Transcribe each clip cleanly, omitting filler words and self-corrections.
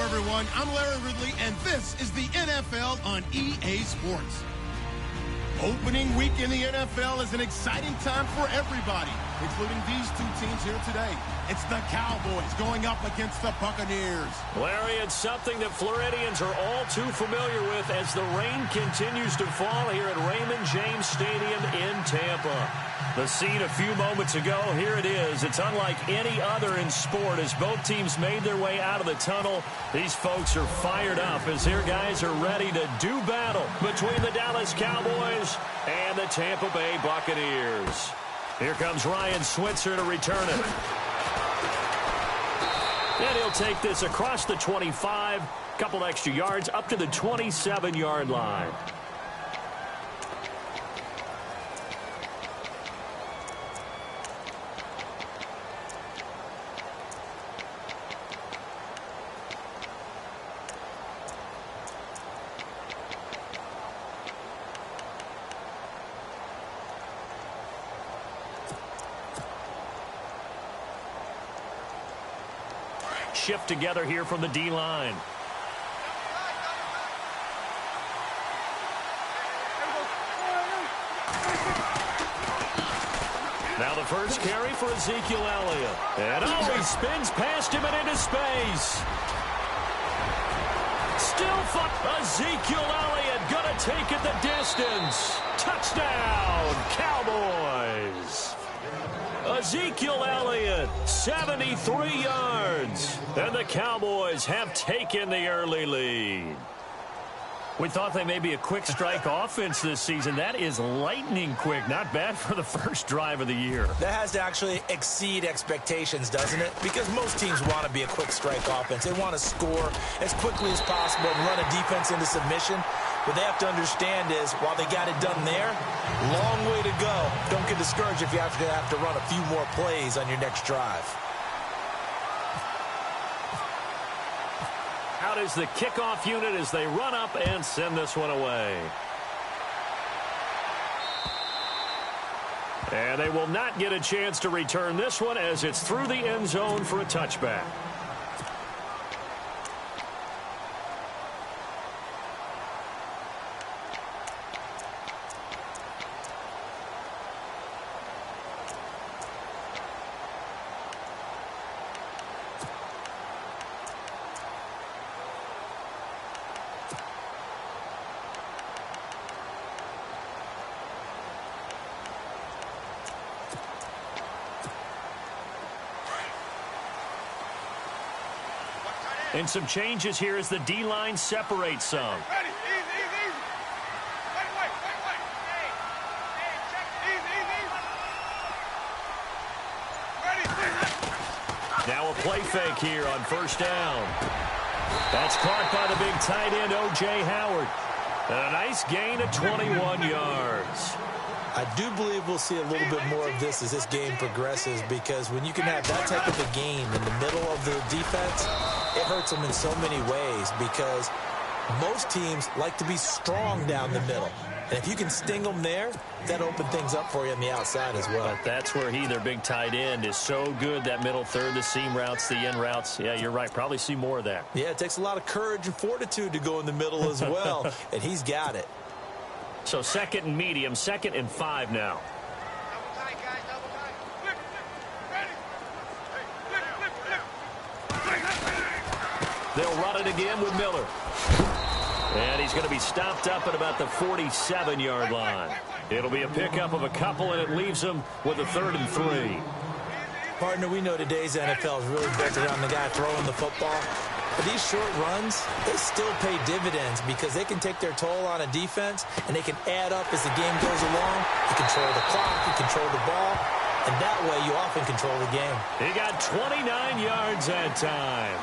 everyone. I'm Larry Ridley, and this is the NFL on EA Sports. Opening week in the NFL is an exciting time for everybody, including these two teams here today. It's the Cowboys going up against the Buccaneers. Larry, it's something that Floridians are all too familiar with as the rain continues to fall here at Raymond James Stadium in Tampa. The scene a few moments ago, here it is. It's unlike any other in sport as both teams made their way out of the tunnel. These folks are fired up as their guys are ready to do battle between the Dallas Cowboys and the Tampa Bay Buccaneers. Here comes Ryan Switzer to return it. And he'll take this across the 25, couple extra yards up to the 27-yard line. Shift together here from the D-line. Now the first carry for Ezekiel Elliott. And he spins past him and into space. Still Ezekiel Elliott gonna take it the distance. Touchdown, Cowboys. Ezekiel Elliott, 73 yards. And the Cowboys have taken the early lead. We thought they may be a quick strike offense this season. That is lightning quick. Not bad for the first drive of the year. That has to actually exceed expectations, doesn't it? Because most teams want to be a quick strike offense. They want to score as quickly as possible and run a defense into submission. What they have to understand is, while they got it done there, long way to go. Don't get discouraged if you have to run a few more plays on your next drive. Out is the kickoff unit as they run up and send this one away. And they will not get a chance to return this one as it's through the end zone for a touchback. And some changes here as the D-line separates some. Ready, easy. Wait. Hey, check easy. Ready. Now a play fake here on first down. That's caught by the big tight end, O.J. Howard. And a nice gain of 21 yards. I do believe we'll see a little bit more of this as this game progresses, because when you can have that type of a game in the middle of the defense, it hurts them in so many ways, because most teams like to be strong down the middle. And if you can sting them there, that opens things up for you on the outside as well. But that's where their big tight end, is so good, that middle third, the seam routes, the in routes. Yeah, you're right. Probably see more of that. Yeah, it takes a lot of courage and fortitude to go in the middle as well, and he's got it. So second and medium, 2nd and 5 now. Double tight, guys, double tight. Flip. Ready. Flip. They'll run it again with Miller. And he's going to be stopped up at about the 47-yard line. It'll be a pickup of a couple, and it leaves them with a 3rd and 3. Partner, we know today's NFL is really built around the guy throwing the football. But these short runs, they still pay dividends, because they can take their toll on a defense, and they can add up as the game goes along. You control the clock, you control the ball, and that way you often control the game. He got 29 yards that time.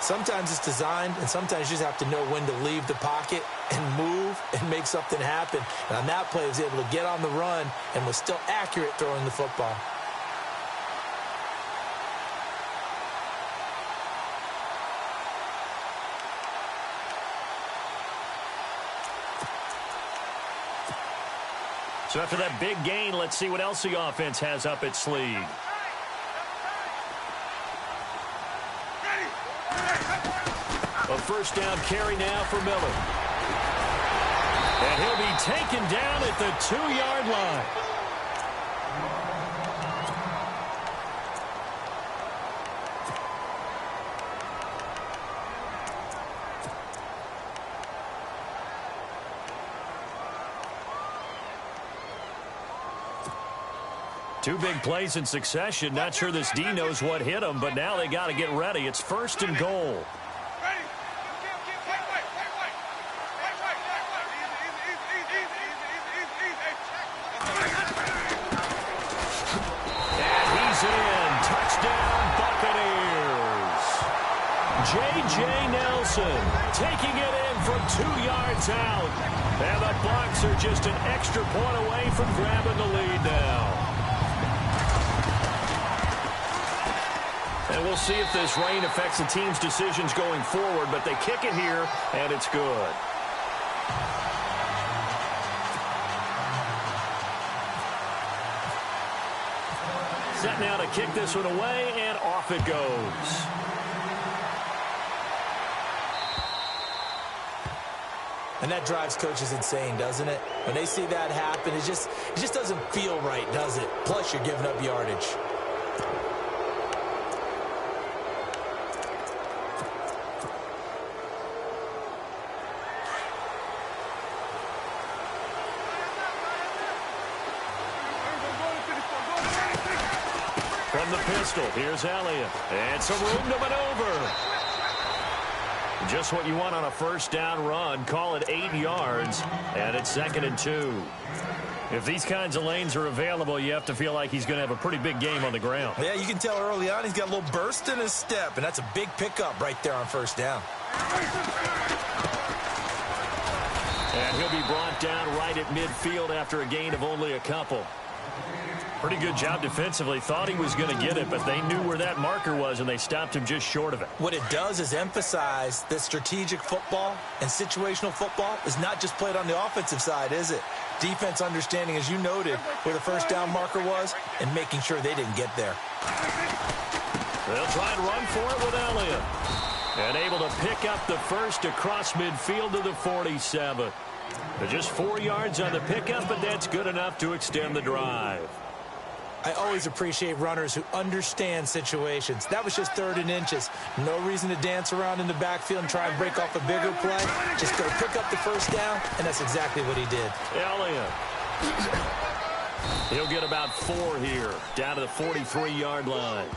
Sometimes it's designed, and sometimes you just have to know when to leave the pocket and move and make something happen. And on that play, he was able to get on the run and was still accurate throwing the football. So after that big gain, let's see what else the offense has up its sleeve. first down carry now for Miller. And he'll be taken down at the 2-yard line. Two big plays in succession. Not sure this D knows what hit him, but now they got to get ready. It's 1st and goal. And he's in. Touchdown, Buccaneers. J.J. Nelson taking it in from 2 yards out. And the Bucs are just an extra point away from grabbing the lead now. And we'll see if this rain affects the team's decisions going forward, but they kick it here, and it's good. Set now to kick this one away, and off it goes. And that drives coaches insane, doesn't it? When they see that happen, it just doesn't feel right, does it? Plus, you're giving up yardage. From the pistol, here's Elliott. And some room to maneuver. Just what you want on a first down run. Call it 8 yards, and it's 2nd and 2. If these kinds of lanes are available, you have to feel like he's going to have a pretty big game on the ground. Yeah, you can tell early on he's got a little burst in his step, and that's a big pickup right there on first down. And he'll be brought down right at midfield after a gain of only a couple. Pretty good job defensively. Thought he was going to get it, but they knew where that marker was, and they stopped him just short of it. What it does is emphasize that strategic football and situational football is not just played on the offensive side, is it? Defense understanding, as you noted, where the first down marker was and making sure they didn't get there. They'll try and run for it with Elliott. And able to pick up the first across midfield to the 47. But just 4 yards on the pickup, but that's good enough to extend the drive. I always appreciate runners who understand situations. That was just 3rd and inches. No reason to dance around in the backfield and try and break off a bigger play. Just go pick up the first down, and that's exactly what he did. Elliott. He'll get about 4 here, down to the 43-yard line.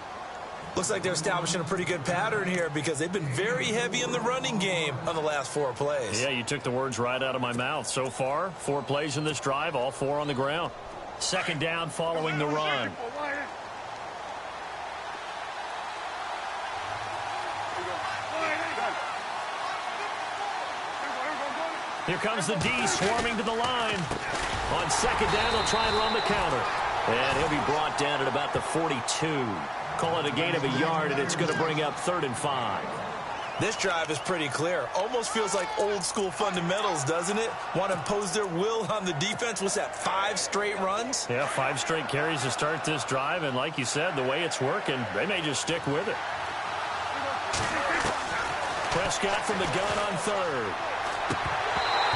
Looks like they're establishing a pretty good pattern here because they've been very heavy in the running game on the last 4 plays. Yeah, you took the words right out of my mouth. So far, 4 plays in this drive, all 4 on the ground. 2nd down following the run. Here comes the D swarming to the line. On 2nd down, they'll try and run the counter. And he'll be brought down at about the 42. Call it a gain of a yard, and it's going to bring up 3rd and 5. This drive is pretty clear. Almost feels like old school fundamentals, doesn't it? Want to impose their will on the defense. What's that, 5 straight runs? Yeah, 5 straight carries to start this drive. And like you said, the way it's working, they may just stick with it. Prescott from the gun on 3rd.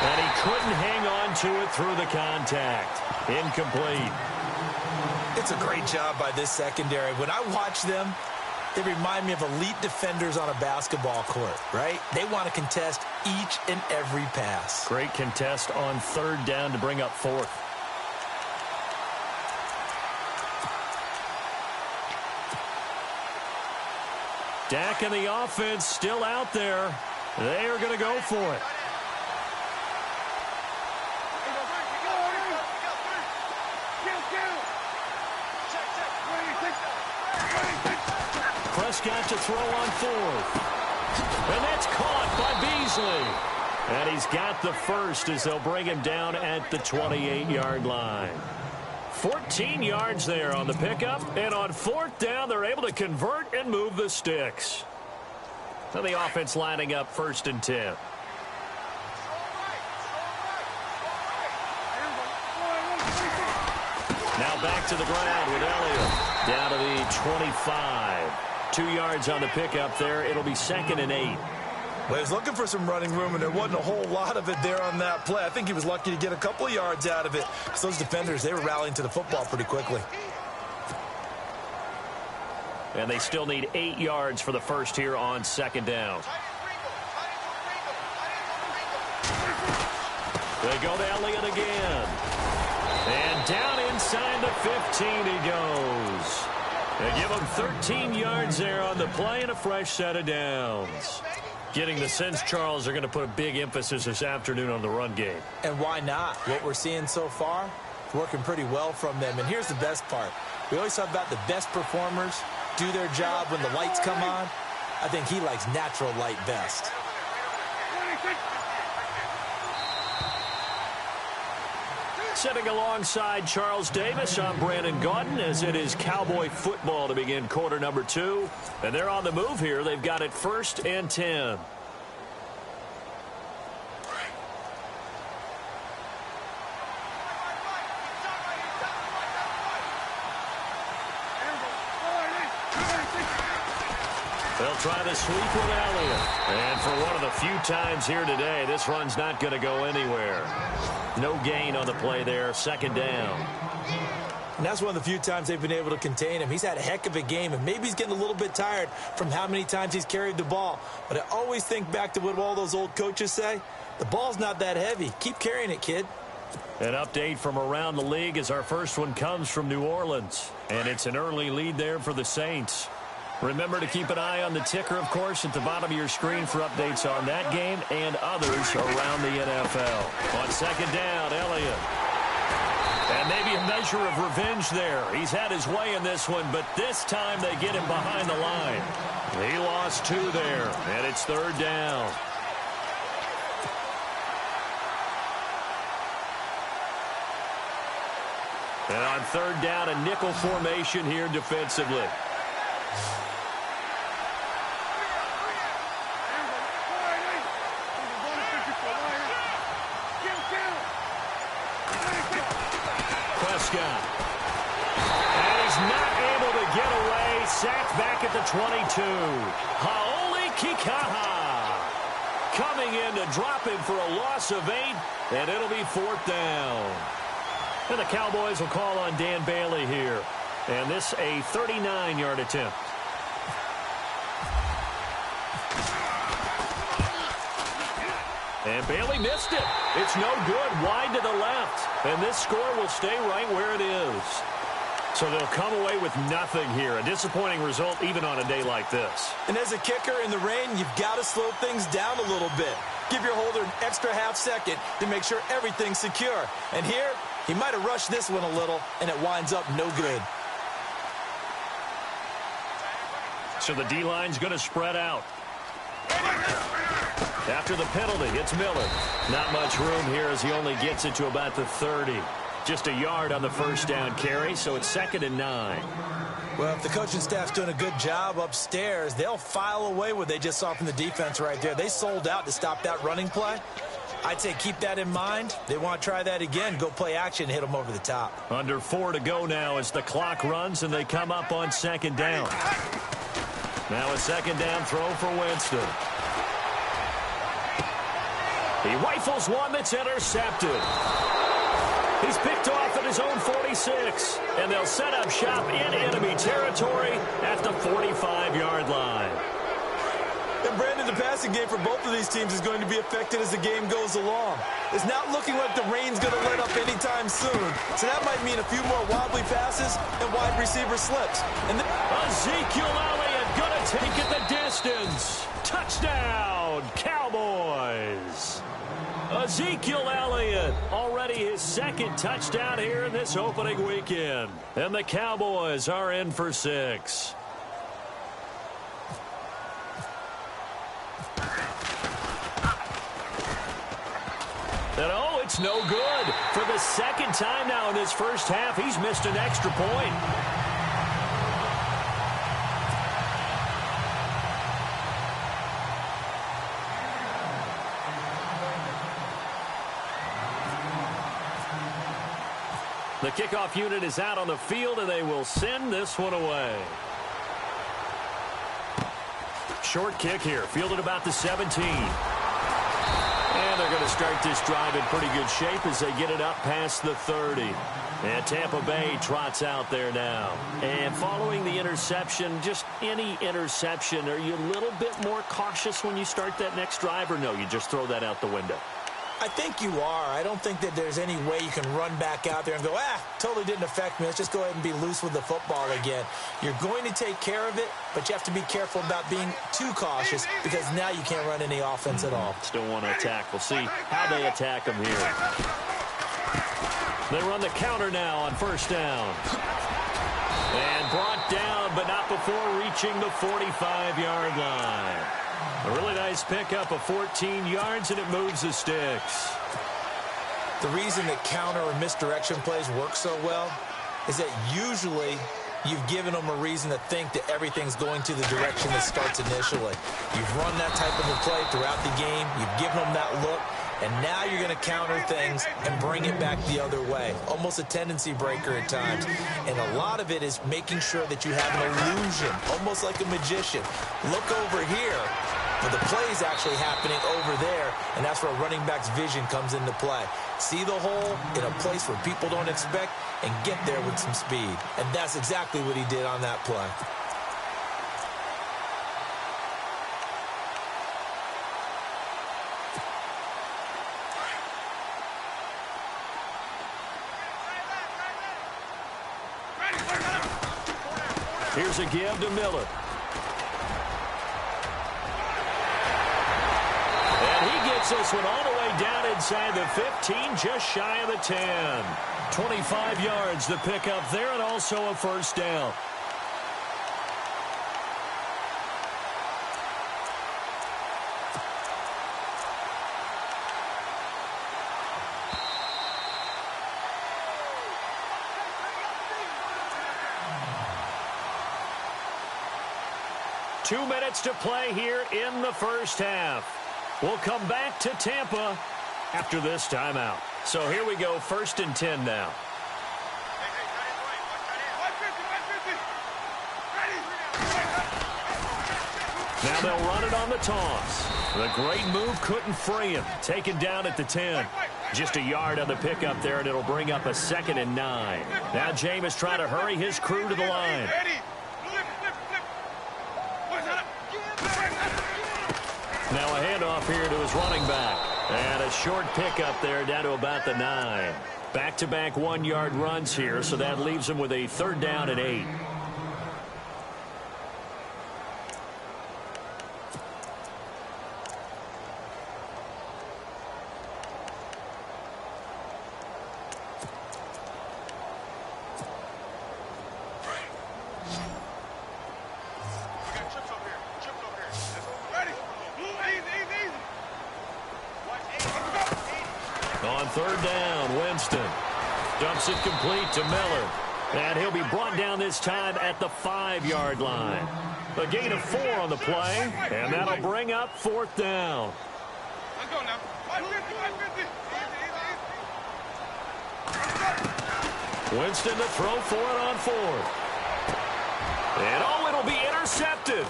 And he couldn't hang on to it through the contact. Incomplete. It's a great job by this secondary. When I watch them, they remind me of elite defenders on a basketball court, right? They want to contest each and every pass. Great contest on 3rd down to bring up 4th. Dak and the offense still out there. They are going to go for it. Prescott to throw on 4th. And that's caught by Beasley. And he's got the first as they'll bring him down at the 28-yard line. 14 yards there on the pickup. And on 4th down, they're able to convert and move the sticks. So the offense lining up 1st and 10. Now back to the ground with Elliott. Down to the 25. 2 yards on the pickup there. It'll be 2nd and 8. Well, he was looking for some running room, and there wasn't a whole lot of it there on that play. I think he was lucky to get a couple of yards out of it. So those defenders, they were rallying to the football pretty quickly. And they still need 8 yards for the first here on second down. They go to Elliott again. And down inside the 15 he goes. They give him 13 yards there on the play and a fresh set of downs. Getting the sense, Charles, they're going to put a big emphasis this afternoon on the run game. And why not? What we're seeing so far, it's working pretty well from them. And here's the best part. We always talk about the best performers do their job when the lights come on. I think he likes natural light best. Sitting alongside Charles Davis, I'm Brandon Gaudin, as it is Cowboy football to begin quarter number 2. And they're on the move here. They've got it 1st and 10. They'll try to sweep with Elliott. And for one of the few times here today, this run's not going to go anywhere. No gain on the play there, 2nd down. And that's one of the few times they've been able to contain him. He's had a heck of a game, and maybe he's getting a little bit tired from how many times he's carried the ball. But I always think back to what all those old coaches say. The ball's not that heavy. Keep carrying it, kid. An update from around the league as our first one comes from New Orleans. And it's an early lead there for the Saints. Remember to keep an eye on the ticker, of course, at the bottom of your screen for updates on that game and others around the NFL. On 2nd down, Elliott. And maybe a measure of revenge there. He's had his way in this one, but this time they get him behind the line. He lost 2 there, and it's 3rd down. And on 3rd down, a nickel formation here defensively. And he's not able to get away. Sacked back at the 22. Haoli Kikaha coming in to drop him for a loss of 8, and it'll be 4th down. And the Cowboys will call on Dan Bailey here. And this a 39-yard attempt. And Bailey missed it. It's no good. Wide to the left. And this score will stay right where it is. So they'll come away with nothing here. A disappointing result even on a day like this. And as a kicker in the rain, you've got to slow things down a little bit. Give your holder an extra half second to make sure everything's secure. And here, he might have rushed this one a little, and it winds up no good. So the D-line's going to spread out. After the penalty, it's Miller. Not much room here as he only gets it to about the 30. Just a yard on the 1st down carry, so it's 2nd and 9. Well, if the coaching staff's doing a good job upstairs, they'll file away what they just saw from the defense right there. They sold out to stop that running play. I'd say keep that in mind. They want to try that again, go play action, hit them over the top. Under 4 to go now as the clock runs and they come up on 2nd down. Now a 2nd down throw for Winston. He rifles one that's intercepted. He's picked off at his own 46. And they'll set up shop in enemy territory at the 45-yard line. And Brandon, the passing game for both of these teams is going to be affected as the game goes along. It's not looking like the rain's going to let up anytime soon. So that might mean a few more wobbly passes and wide receiver slips. And Ezekiel Elliott going to take it the distance. Touchdown, Cowboys. Ezekiel Elliott, already his 2nd touchdown here in this opening weekend. And the Cowboys are in for 6. And oh, it's no good. For the 2nd time now in this first half, he's missed an extra point. The kickoff unit is out on the field, and they will send this one away. short kick here, fielded about the 17. And they're going to start this drive in pretty good shape as they get it up past the 30. And Tampa Bay trots out there now. And following the interception, just any interception, are you a little bit more cautious when you start that next drive, or no, you just throw that out the window? I think you are. I don't think that there's any way you can run back out there and go, totally didn't affect me. Let's just go ahead and be loose with the football again. You're going to take care of it, but you have to be careful about being too cautious because now you can't run any offense at all. Still want to attack. We'll see how they attack them here. They run the counter now on first down. And brought down, but not before reaching the 45-yard line. A really nice pickup of 14 yards, and it moves the sticks. The reason that counter or misdirection plays work so well is that usually you've given them a reason to think that everything's going to the direction that starts initially. You've run that type of a play throughout the game. You've given them that look. And now you're going to counter things and bring it back the other way. Almost a tendency breaker at times. And a lot of it is making sure that you have an illusion, almost like a magician. Look over here, but the play is actually happening over there, and that's where a running back's vision comes into play. See the hole in a place where people don't expect and get there with some speed. And that's exactly what he did on that play. Here's a give to Miller. And he gets this one all the way down inside the 15, just shy of the 10. 25 yards to pick up there, and also a first down. Two minutes to play here in the first half. We'll come back to Tampa after this timeout. So here we go, 1st and 10 now. Now they'll run it on the toss. The great move couldn't free him. Taken down at the 10. Just a yard on the pickup there, and it'll bring up a 2nd and 9. Now Jameis trying to hurry his crew to the line. Now a handoff here to his running back. And a short pickup there down to about the 9. Back-to-back 1-yard runs here, so that leaves him with a 3rd down and 8. On 3rd down, Winston dumps it complete to Miller. And he'll be brought down this time at the 5-yard line. A gain of 4 on the play, and that'll bring up 4th down. Winston to throw for it on 4th. And it'll be intercepted.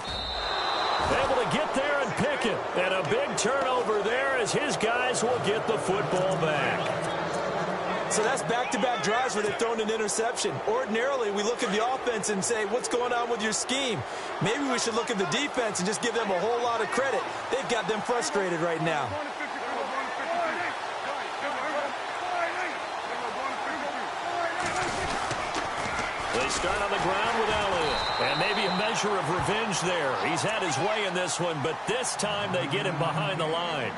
Able to get there and pick it. And a big turnover there as his guys will get the football back. So that's back-to-back drives where they've thrown an interception. Ordinarily, we look at the offense and say, what's going on with your scheme? Maybe we should look at the defense and just give them a whole lot of credit. They've got them frustrated right now. They start on the ground with Elliott. And maybe a measure of revenge there. He's had his way in this one, but this time they get him behind the line.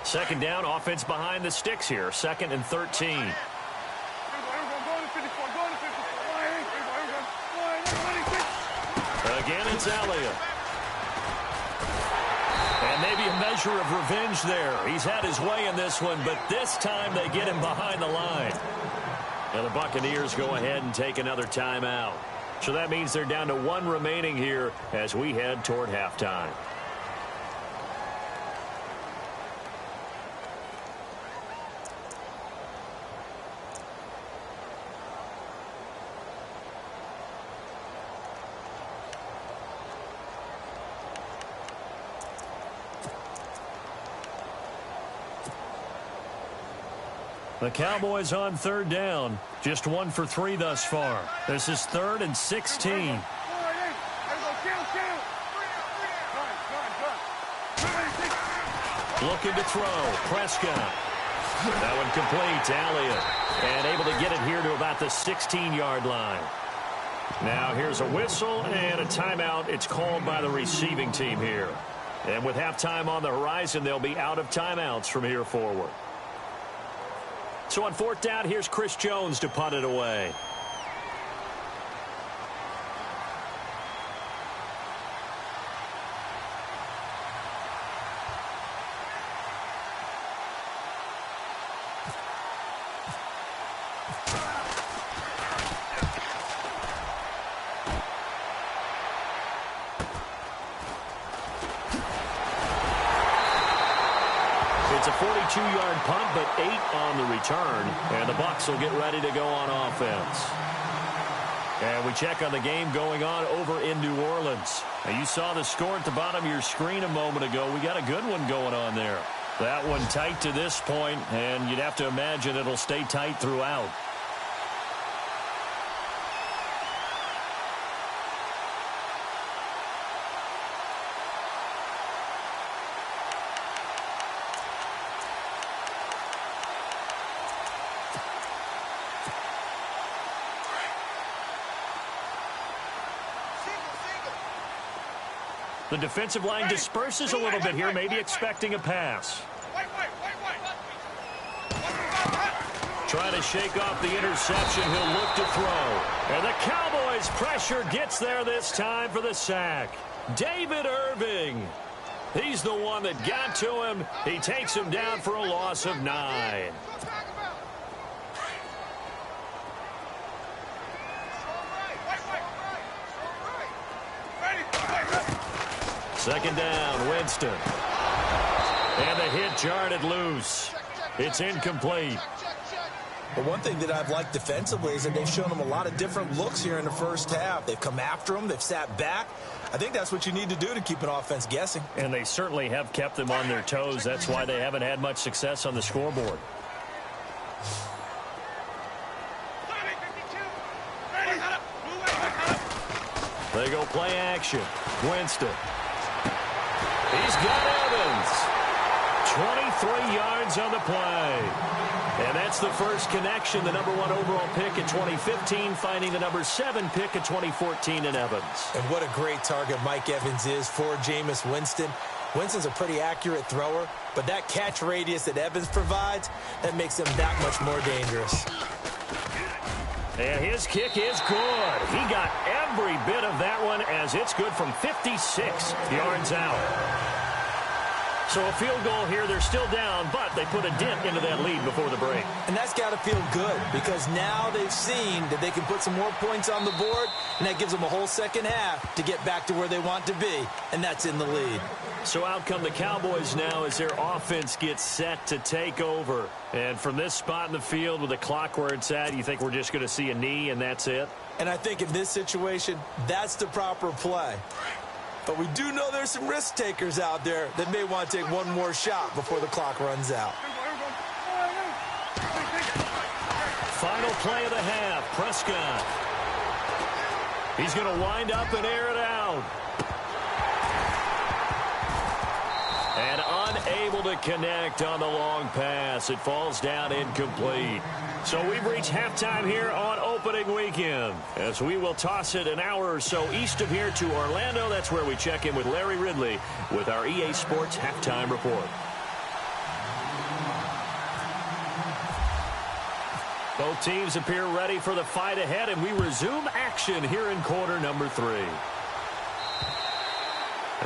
Second down, offense behind the sticks here. 2nd and 13. Again, it's Elliott. And maybe a measure of revenge there. He's had his way in this one, but this time they get him behind the line. And the Buccaneers go ahead and take another timeout. So that means they're down to 1 remaining here as we head toward halftime. The Cowboys on third down. Just 1 for 3 thus far. This is 3rd and 16. Looking to throw. Prescott. That one complete to Elliott. And able to get it here to about the 16-yard line. Now here's a whistle and a timeout. It's called by the receiving team here. And with halftime on the horizon, they'll be out of timeouts from here forward. So on 4th down, here's Chris Jones to punt it away. It's a 42-yard punt, but 8 on the return. And the Bucs will get ready to go on offense. And we check on the game going on over in New Orleans. Now, you saw the score at the bottom of your screen a moment ago. We got a good one going on there. That one tight to this point, and you'd have to imagine it'll stay tight throughout. The defensive line disperses a little bit here, maybe expecting a pass. Trying to shake off the interception. He'll look to throw. And the Cowboys pressure gets there this time for the sack. David Irving. He's the one that got to him. He takes him down for a loss of 9. Second down, Winston. And the hit jarred it loose. It's incomplete. But one thing that I've liked defensively is that they've shown them a lot of different looks here in the first half. They've come after them. They've sat back. I think that's what you need to do to keep an offense guessing. And they certainly have kept them on their toes. That's why they haven't had much success on the scoreboard. They go play action. Winston. He's got Evans. 23 yards on the play. And that's the first connection. The number 1 overall pick in 2015, finding the number 7 pick in 2014 in Evans. And what a great target Mike Evans is for Jameis Winston. Winston's a pretty accurate thrower, but that catch radius that Evans provides, that makes him that much more dangerous. And his kick is good. He got every bit of that one as it's good from 56 yards out. So a field goal here. They're still down, but they put a dent into that lead before the break. And that's got to feel good because now they've seen that they can put some more points on the board, and that gives them a whole second half to get back to where they want to be, and that's in the lead. So out come the Cowboys now as their offense gets set to take over. And from this spot in the field with the clock where it's at, you think we're just going to see a knee and that's it? And I think in this situation, that's the proper play. But we do know there's some risk takers out there that may want to take one more shot before the clock runs out. Final play of the half, Prescott. He's going to wind up and air it out. And unable to connect on the long pass. It falls down incomplete. So we've reached halftime here on opening weekend as we will toss it an hour or so east of here to Orlando. That's where we check in with Larry Ridley with our EA Sports Halftime Report. Both teams appear ready for the fight ahead, and we resume action here in quarter number 3.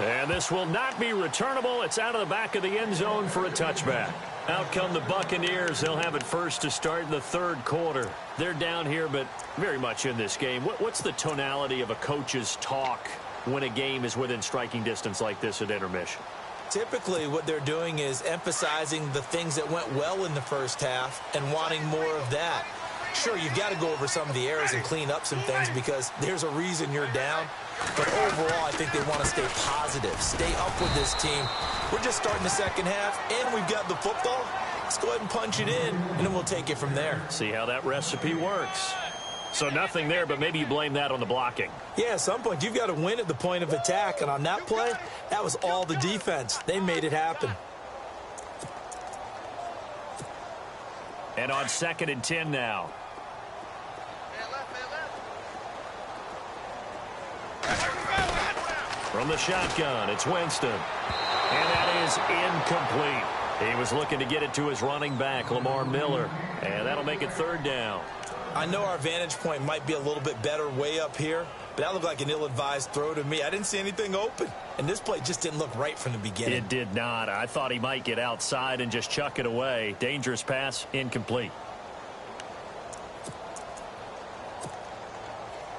And this will not be returnable. It's out of the back of the end zone for a touchback. Out come the Buccaneers. They'll have it first to start the third quarter. They're down here, but very much in this game. What's the tonality of a coach's talk when a game is within striking distance like this at intermission? Typically, what they're doing is emphasizing the things that went well in the first half and wanting more of that. Sure, you've got to go over some of the errors and clean up some things because there's a reason you're down. But overall, I think they want to stay positive, stay up with this team. We're just starting the second half, and we've got the football. Let's go ahead and punch it in, and then we'll take it from there. See how that recipe works. So nothing there, but maybe you blame that on the blocking. Yeah, at some point, you've got to win at the point of attack. And on that play, that was all the defense. They made it happen. And on 2nd and 10 now. From the shotgun, it's Winston. And that is incomplete. He was looking to get it to his running back, Lamar Miller. And that'll make it 3rd down. I know our vantage point might be a little bit better way up here, but that looked like an ill-advised throw to me. I didn't see anything open, and this play just didn't look right from the beginning. It did not. I thought he might get outside and just chuck it away. Dangerous pass, incomplete.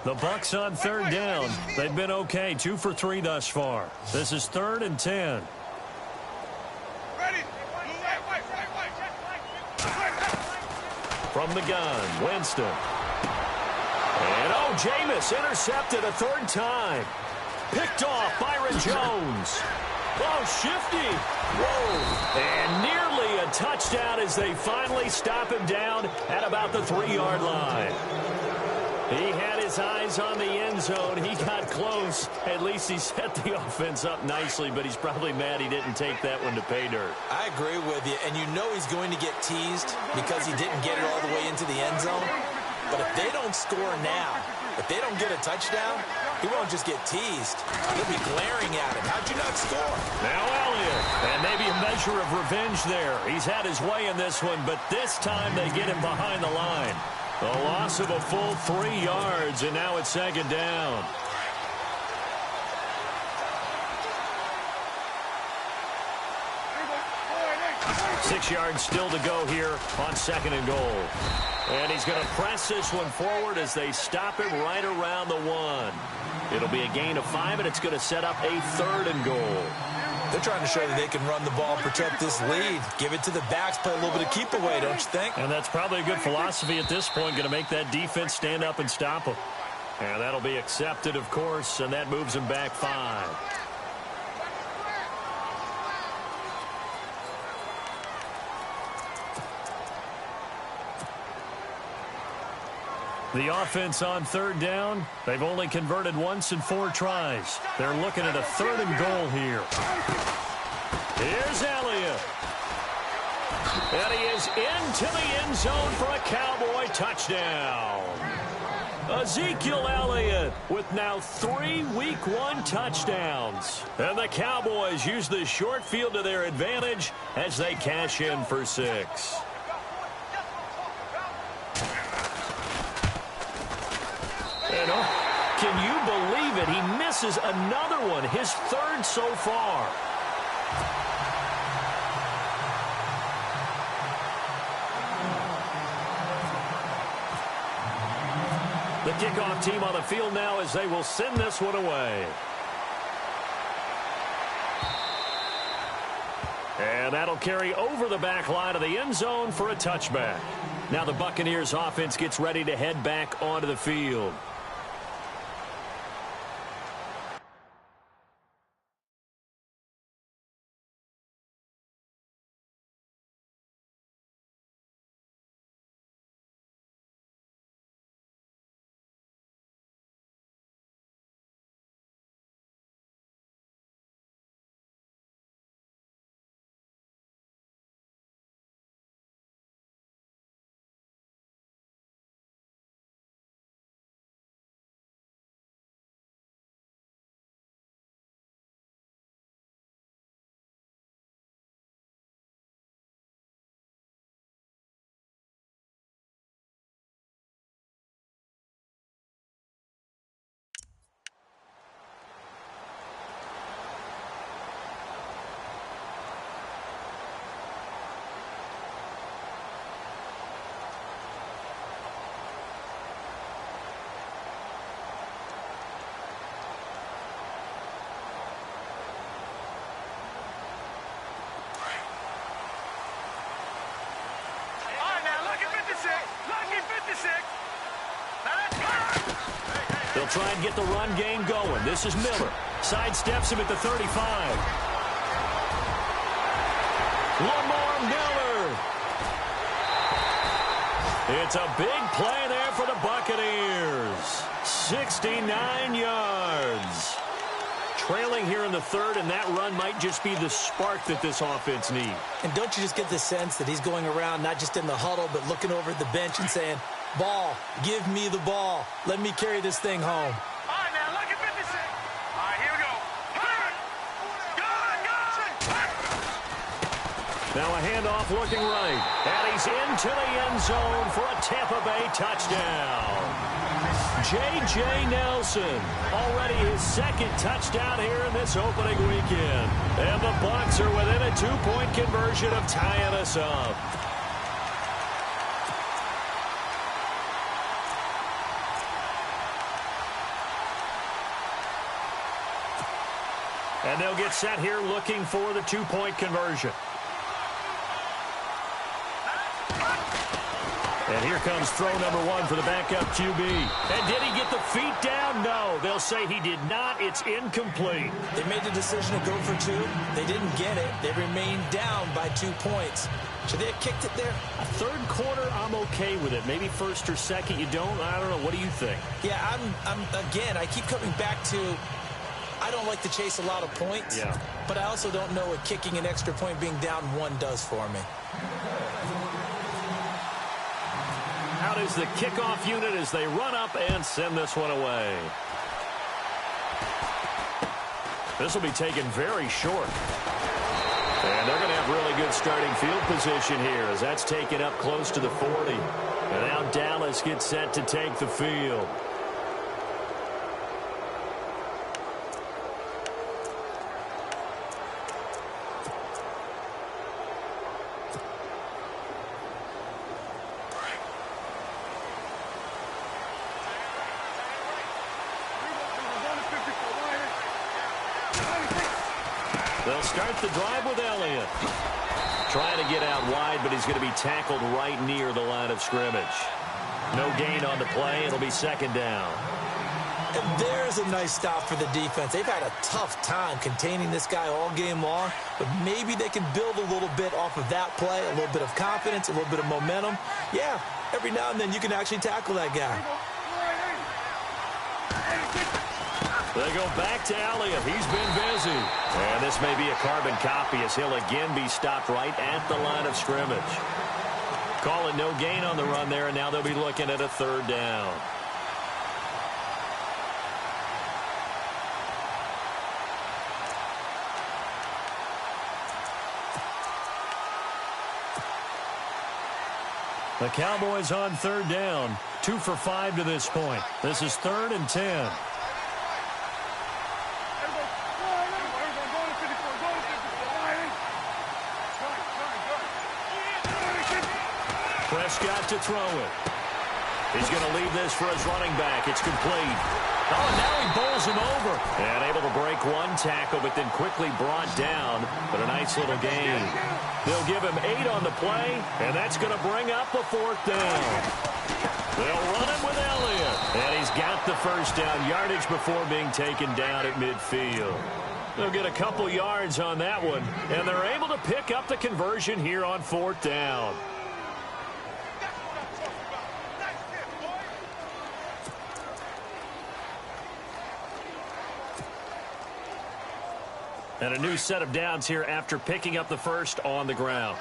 The Bucs on 3rd down. They've been okay, 2 for 3 thus far. This is 3rd and 10. From the gun, Winston. And, Jameis intercepted a 3rd time. Picked off Byron Jones. Oh, shifty. Whoa. And nearly a touchdown as they finally stop him down at about the 3-yard line. He had his eyes on the end zone. He got close. At least he set the offense up nicely, but he's probably mad he didn't take that one to pay dirt. I agree with you, and you know he's going to get teased because he didn't get it all the way into the end zone. But if they don't score now, if they don't get a touchdown, he won't just get teased. They'll be glaring at him. How'd you not score? Now Elliott, and maybe a measure of revenge there. He's had his way in this one, but this time they get him behind the line. A loss of a full 3 yards, and now it's 2nd down. Six yards still to go here on 2nd and goal. And he's going to press this one forward as they stop him right around the 1. It'll be a gain of 5, and it's going to set up a 3rd and goal. They're trying to show that they can run the ball and protect this lead. Give it to the backs, play a little bit of keep away, don't you think? And that's probably a good philosophy at this point, going to make that defense stand up and stop them. And that'll be accepted, of course, and that moves them back 5. The offense on 3rd down, they've only converted once in 4 tries. They're looking at a 3rd and goal here. Here's Elliott. And he is into the end zone for a Cowboy touchdown. Ezekiel Elliott with now 3 Week 1 touchdowns. And the Cowboys use the short field to their advantage as they cash in for 6. And can you believe it? He misses another one, his 3rd so far. The kickoff team on the field now as they will send this one away. And that'll carry over the back line of the end zone for a touchback. Now the Buccaneers offense gets ready to head back onto the field. They'll try and get the run game going. This is Miller. Sidesteps him at the 35. Lamar Miller. It's a big play there for the Buccaneers. 69 yards. Trailing here in the third, and that run might just be the spark that this offense needs. And don't you just get the sense that he's going around not just in the huddle, but looking over at the bench and saying, ball, give me the ball. Let me carry this thing home. All right, now, look at 56. All right, here we go. Now a handoff looking right. And he's into the end zone for a Tampa Bay touchdown. J.J. Nelson, already his second touchdown here in this opening weekend. And the Bucs are within a 2-point conversion of tying us up. And they'll get set here looking for the 2-point conversion. And here comes throw number one for the backup QB. And did he get the feet down? No. They'll say he did not. It's incomplete. They made the decision to go for two. They didn't get it. They remained down by 2 points. Should they have kicked it there? A third quarter, I'm okay with it. Maybe first or second, you don't. I don't know. What do you think? Yeah, again, I keep coming back to, I don't like to chase a lot of points. Yeah. But I also don't know what kicking an extra point being down one does for me. Out is the kickoff unit as they run up and send this one away. This will be taken very short. And they're going to have really good starting field position here as that's taken up close to the 40. And now Dallas gets set to take the field. They'll start the drive with Elliott. Trying to get out wide, but he's going to be tackled right near the line of scrimmage. No gain on the play. It'll be second down. And there's a nice stop for the defense. They've had a tough time containing this guy all game long, but maybe they can build a little bit off of that play, a little bit of confidence, a little bit of momentum. Yeah, every now and then you can actually tackle that guy. They go back to Elliott. He's been busy. And this may be a carbon copy as he'll again be stopped right at the line of scrimmage. Call it no gain on the run there, and now they'll be looking at a third down. The Cowboys on third down. 2 for 5 to this point. This is 3rd and 10. Prescott to throw it. He's going to leave this for his running back. It's complete. Oh, now he bowls him over. And able to break one tackle, but then quickly brought down. But a nice little gain. They'll give him 8 on the play, and that's going to bring up a 4th down. They'll run him with Elliott. And he's got the first down yardage before being taken down at midfield. They'll get a couple yards on that one, and they're able to pick up the conversion here on 4th down. And a new set of downs here after picking up the first on the ground.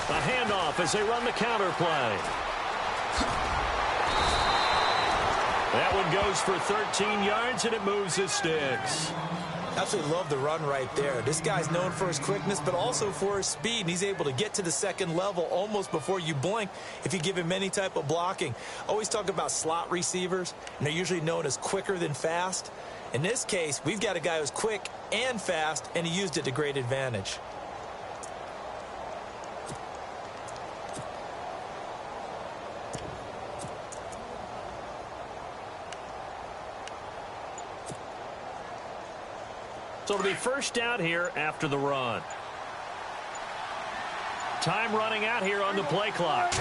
A handoff as they run the counter play. That one goes for 13 yards, and it moves the sticks. Absolutely love the run right there. This guy's known for his quickness, but also for his speed. And he's able to get to the second level almost before you blink if you give him any type of blocking. Always talk about slot receivers, and they're usually known as quicker than fast. In this case, we've got a guy who's quick and fast, and he used it to great advantage. So it'll be first down here after the run. Time running out here on the play clock.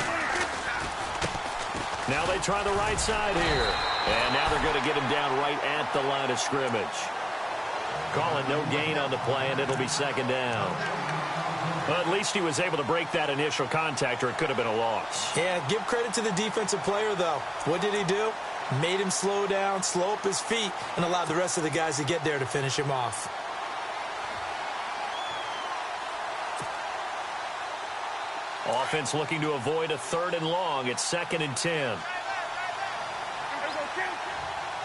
Now they try the right side here. And now they're going to get him down right at the line of scrimmage. Calling no gain on the play, and it'll be second down. Well, at least he was able to break that initial contact, or it could have been a loss. Yeah, give credit to the defensive player, though. What did he do? Made him slow down, slow up his feet, and allowed the rest of the guys to get there to finish him off. Offense looking to avoid a 3rd and long. It's 2nd and 10.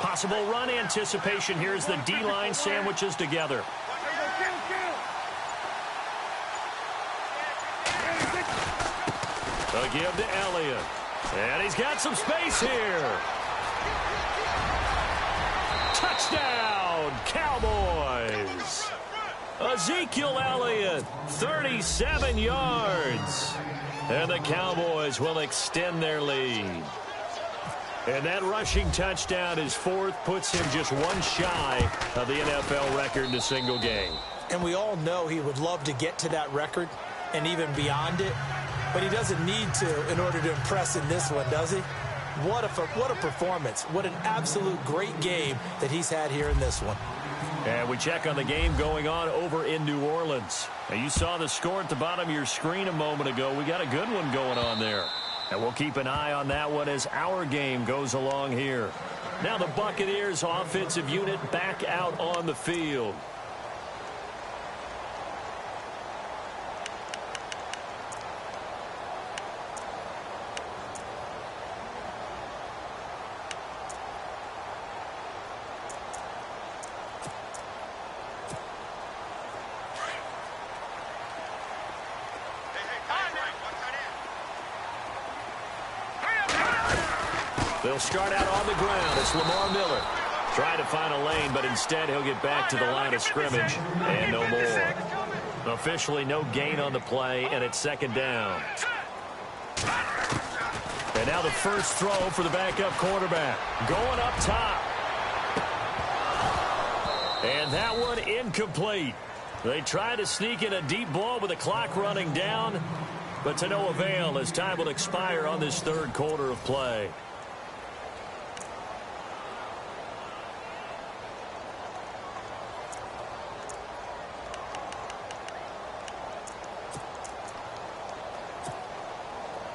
Possible run anticipation here as the D-line sandwiches together. A give to Elliott. And he's got some space here. Touchdown, Cowboys. Ezekiel Elliott, 37 yards. And the Cowboys will extend their lead. And that rushing touchdown, his 4th, puts him just one shy of the NFL record in a single game. And we all know he would love to get to that record and even beyond it. But he doesn't need to in order to impress in this one, does he? What a performance. What an absolute great game that he's had here in this one. And we check on the game going on over in New Orleans. Now, you saw the score at the bottom of your screen a moment ago. We got a good one going on there. And we'll keep an eye on that one as our game goes along here. Now the Buccaneers offensive unit back out on the field. They'll start out on the ground. It's Lamar Miller. Trying to find a lane, but instead he'll get back to the line of scrimmage and no more. Officially no gain on the play, and it's 2nd down. And now the first throw for the backup quarterback. Going up top. And that one incomplete. They try to sneak in a deep ball with the clock running down, but to no avail as time will expire on this 3rd quarter of play.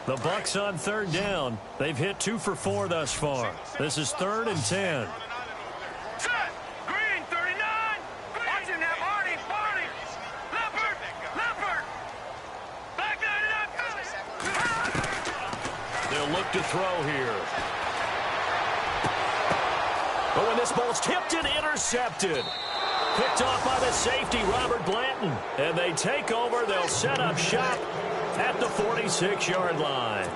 The Bucs on 3rd down. They've hit 2 for 4 thus far. This is 3rd and 10. Green, 39. Watching that Marty. Leopard. Back it up. They'll look to throw here. But when this ball's tipped and intercepted. Picked off by the safety, Robert Blanton. And they take over. They'll set up shop at the 46-yard line.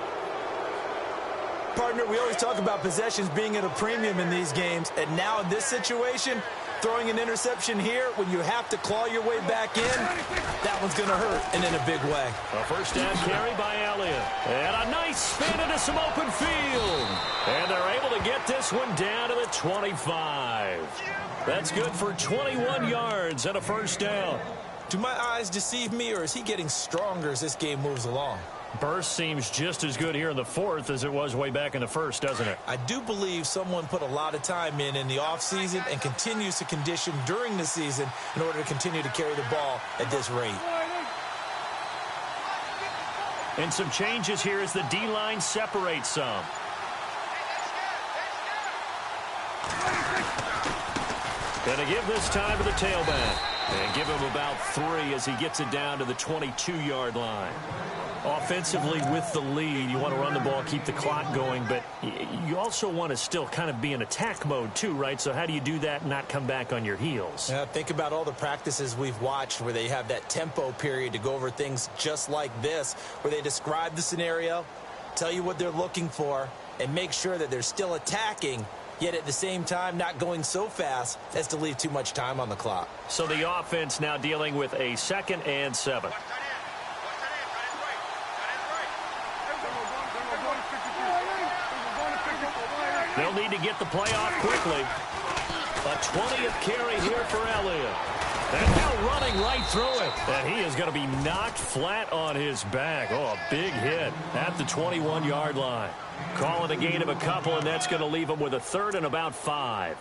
Partner, we always talk about possessions being at a premium in these games, and now in this situation, throwing an interception here when you have to claw your way back in, that one's going to hurt, and in a big way. A first down carry by Elliott. And a nice spin into some open field. And they're able to get this one down to the 25. That's good for 21 yards and a first down. Do my eyes deceive me, or is he getting stronger as this game moves along? Burst seems just as good here in the 4th as it was way back in the 1st, doesn't it? I do believe someone put a lot of time in the offseason and continues to condition during the season in order to continue to carry the ball at this rate. And some changes here as the D-line separates some. Gonna give this time to the tailback. And give him about 3 as he gets it down to the 22-yard line. Offensively with the lead, you want to run the ball, keep the clock going, but you also want to still kind of be in attack mode too, right? So how do you do that and not come back on your heels? Yeah, think about all the practices we've watched where they have that tempo period to go over things just like this, where they describe the scenario, tell you what they're looking for, and make sure that they're still attacking, yet at the same time not going so fast as to leave too much time on the clock. So the offense now dealing with a 2nd and 7. They'll need to get the play off quickly. A 20th carry here for Elliott. And now running right through it. And he is going to be knocked flat on his back. Oh, a big hit at the 21-yard line. Calling a gain of a couple, and that's going to leave him with a 3rd and about 5.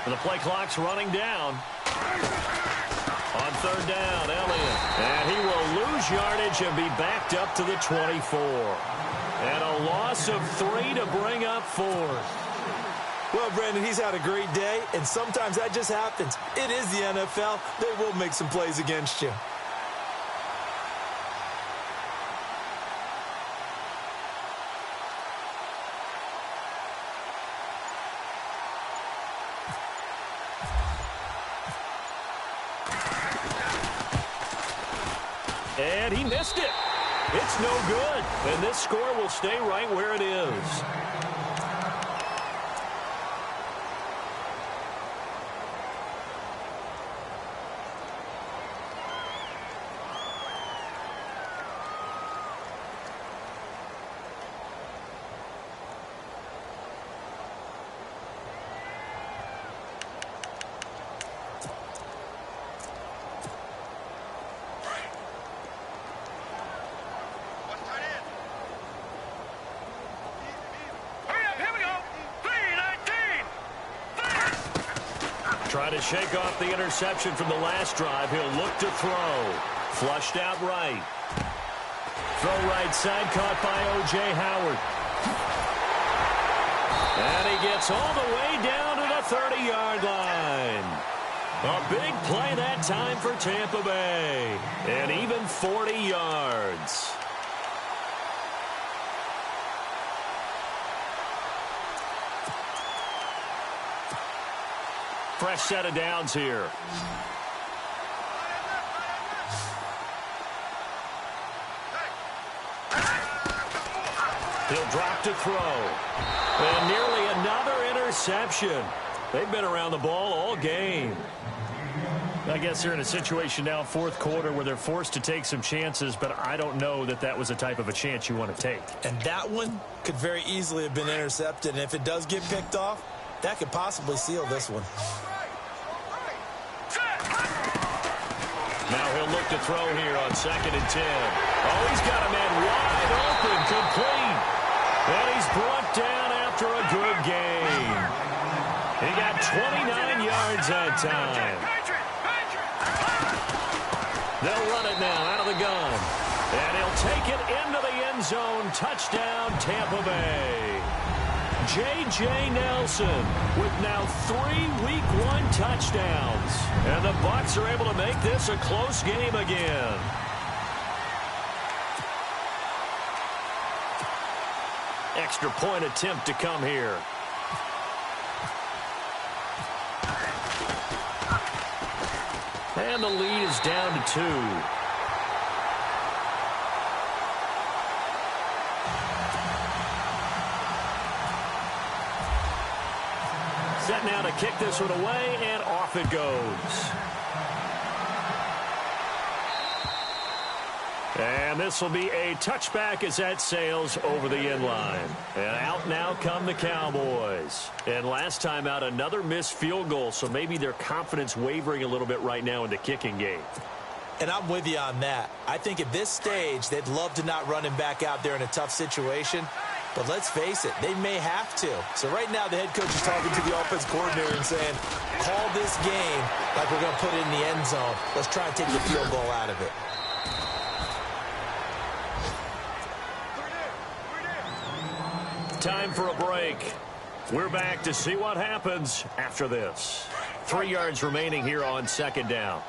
And the play clock's running down. On third down, Elliott. And he will lose yardage and be backed up to the 24. And a loss of 3 to bring up 4. Well, Brandon, he's had a great day, and sometimes that just happens. It is the NFL. They will make some plays against you. And he missed it. It's no good. And this score will stay right where it is. Try to shake off the interception from the last drive. He'll look to throw. Flushed out right. Throw right side, caught by O.J. Howard. And he gets all the way down to the 30-yard line. A big play that time for Tampa Bay. And even 40 yards. Fresh set of downs here. He'll drop to throw. And nearly another interception. They've been around the ball all game. I guess they're in a situation now, fourth quarter, where they're forced to take some chances, but I don't know that that was the type of a chance you want to take. And that one could very easily have been intercepted. And if it does get picked off, that could possibly seal this one. Now he'll look to throw here on 2nd and 10. Oh, he's got a man wide open, complete. And he's brought down after a good game. He got 29 yards that time. They'll run it now out of the gun. And he'll take it into the end zone. Touchdown, Tampa Bay. J.J. Nelson with now 3 Week 1 touchdowns. And the Bucs are able to make this a close game again. Extra point attempt to come here. And the lead is down to 2. Set now to kick this one away, and off it goes. And this will be a touchback as that sails over the end line. And out now come the Cowboys. And last time out, another missed field goal, so maybe their confidence wavering a little bit right now in the kicking game. And I'm with you on that. I think at this stage, they'd love to not run him back out there in a tough situation. But let's face it, they may have to. So right now, the head coach is talking to the offense coordinator and saying, call this game like we're going to put it in the end zone. Let's try and take the field goal out of it. Time for a break. We're back to see what happens after this. 3 yards remaining here on 2nd down.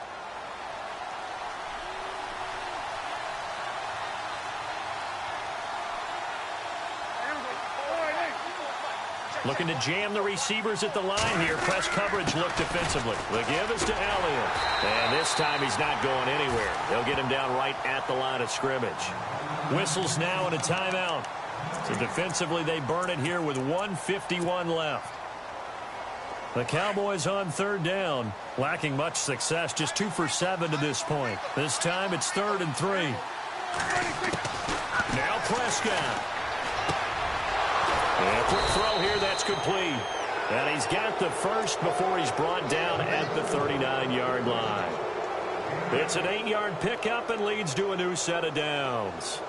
Looking to jam the receivers at the line here. Press coverage look defensively. The give is to Elliott. And this time he's not going anywhere. They'll get him down right at the line of scrimmage. Whistles now and a timeout. So defensively they burn it here with 1:51 left. The Cowboys on 3rd down. Lacking much success. Just 2 for 7 to this point. This time it's 3rd and 3. Now Prescott. And a quick throw here, that's complete. And he's got the first before he's brought down at the 39-yard line. It's an 8-yard pickup and leads to a new set of downs.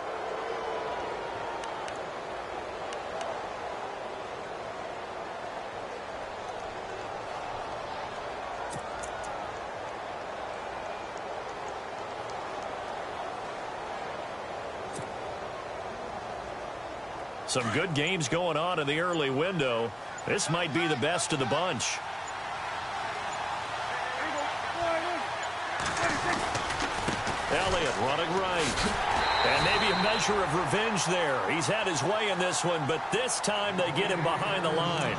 Some good games going on in the early window. This might be the best of the bunch. Elliott running right. And maybe a measure of revenge there. He's had his way in this one, but this time they get him behind the line.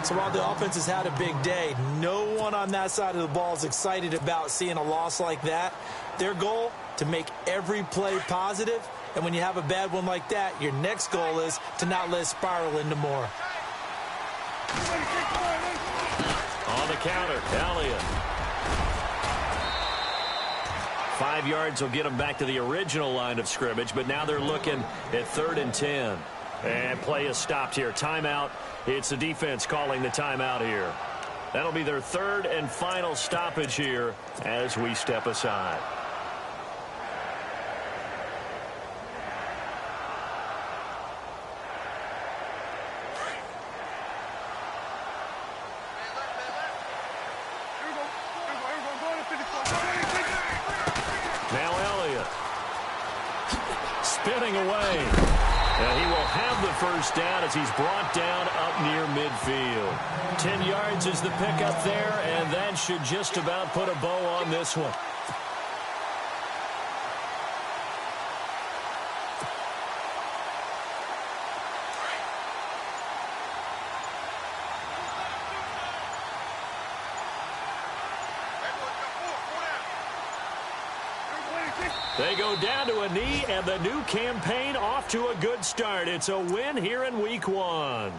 So while the offense has had a big day, no one on that side of the ball is excited about seeing a loss like that. Their goal, to make every play positive. And when you have a bad one like that, your next goal is to not let it spiral into more. On the counter, Elliott. 5 yards will get them back to the original line of scrimmage, but now they're looking at 3rd and 10. And play is stopped here. Timeout. It's the defense calling the timeout here. That'll be their 3rd and final stoppage here as we step aside. Now Elliott spinning away. And he will have the first down as he's brought down up near midfield. 10 yards is the pickup there, and that should just about put a bow on this one. They go down to a knee, and the new campaign off to a good start. It's a win here in Week 1.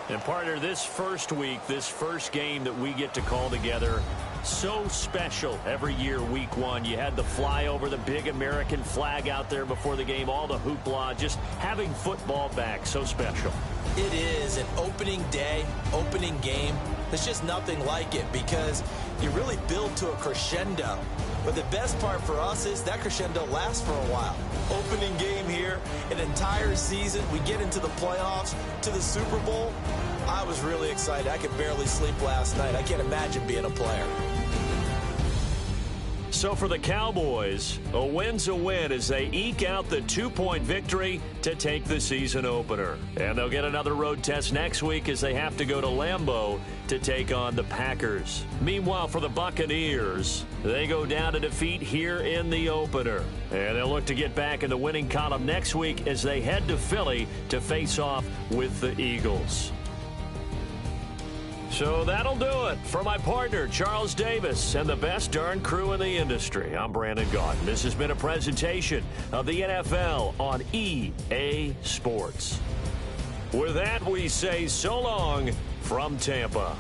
And partner, this first week, this first game that we get to call together, so special every year, Week 1. You had the flyover, the big American flag out there before the game, all the hoopla, just having football back, so special. It is an opening day, opening game. There's just nothing like it because you really build to a crescendo. But the best part for us is that crescendo lasts for a while. Opening game here, an entire season. We get into the playoffs, to the Super Bowl. I was really excited. I could barely sleep last night. I can't imagine being a player. So for the Cowboys, a win's a win as they eke out the 2-point victory to take the season opener. And they'll get another road test next week as they have to go to Lambeau to take on the Packers. Meanwhile, for the Buccaneers, they go down to defeat here in the opener. And they'll look to get back in the winning column next week as they head to Philly to face off with the Eagles. So that'll do it. For my partner, Charles Davis, and the best darn crew in the industry, I'm Brandon Gaudin. This has been a presentation of the NFL on EA Sports. With that, we say so long from Tampa.